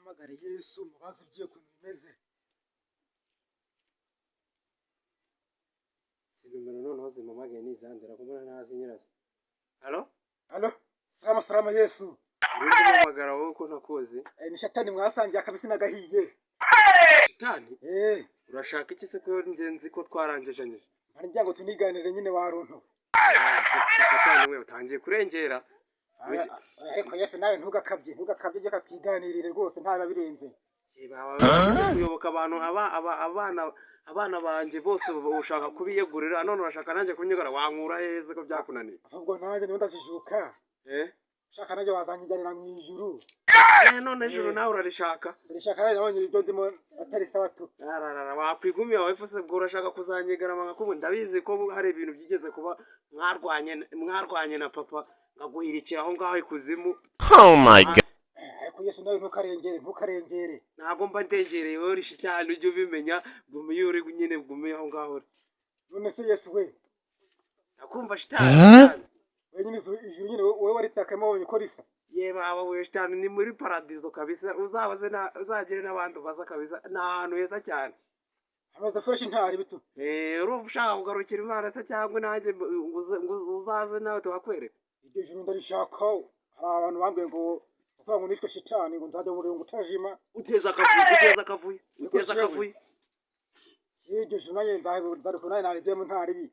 mpamagare Yesu mubaze ibyo kuntu bimeze. Sinumero noneho zimpamagaye nizandira ko mbona ntazi nyirazo. Halo? Halo? Salama Yesu. Urinde mpamagara wowe ko nakoze. Ni shatani mwasangiye akabisi nagahiye. Shitani? Urashaka iki se ko nzi ko twarangejanye? Bari ngira ngo tuniganire nyine waronto. Shitani we utangiye kurengera. Ariko Yesu nawe ntugakabye je katwiganirire rwose nta babirenze. Kuyoboka abantu abana banje bose ushaka kubiyegurira none urashaka nanjye kunyegara wankura heze ko byakunaniye. Ahubwo nanjye niba ndazijuka. Shaka nanjye wazanyiganira mu ijuru. None ijuru nawe urarishaka? Urishaka rero nabonye ibyo ndimo atari sawa tu. Wakwigumiye wawe fose bwo urashaka kuzanyegara manga ndabizi ko hari ibintu byigeze kuba mwarwanye na papa ngaguhirikira aho ngaho ikuzimu. Oh my god. Ariko Yesu nawe ntukarengere. Ntago mba ndengereye wowe rishitani ujye ubimenya gumiye uri nyine gumiye aho ngaho. None se Yesu we. Ndakumva shitani. We nyine ijuru nyine wowe waritakamo wabonye ko risa. Yeba we shitani ni muri paradiso kabisa uzagire n'abandi baza kabisa n'ahantu heza cyane. Amaze fresh ntari bitu. Urumva ushaka kugarukira Imana se cyangwa nanjye uzaze nawe tuhakwereka. Iryo juru ndarishaka. Hari abantu bambwiye ngo ngo nishwe shitani ngo nzajya muri ngo utajima. Uteza akavuyo. Iryo juru naye nzari kunaye narijemo ntari bi.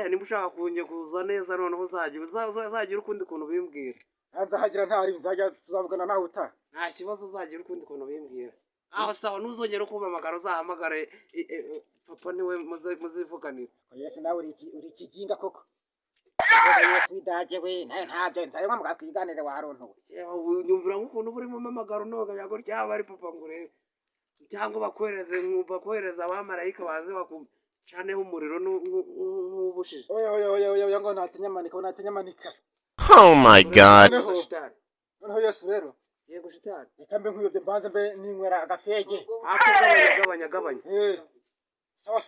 Niba ushaka kunye kuza neza noneho uzagira ukundi kuntu bimbwira. Nzahagira ntari nzajya tuzavugana nawe uta. Nta kibazo uzagira ukundi kuntu bimbwira. Aho sawa nuzongera kumpamagara uzahamagare papa niwe muzivuganira. Yesu nawe uri kijinga koko. Yesu widaje we naye ntabyo nzaye nkamuga twiganire waronto. Nyumvira nk'ukuntu buri mu mamagaro noga yago ryaba ari papa ngure. Cyangwa bakohereza abamarayika baze bakucaneho umuriro n'ubushije. Oya ngo natanyamanika. Oh my god. Noneho Yesu rero. Yego shitani. Reka mbe nkuyobye mbanze mbe ninywera agafege. Gabanya. Sawa.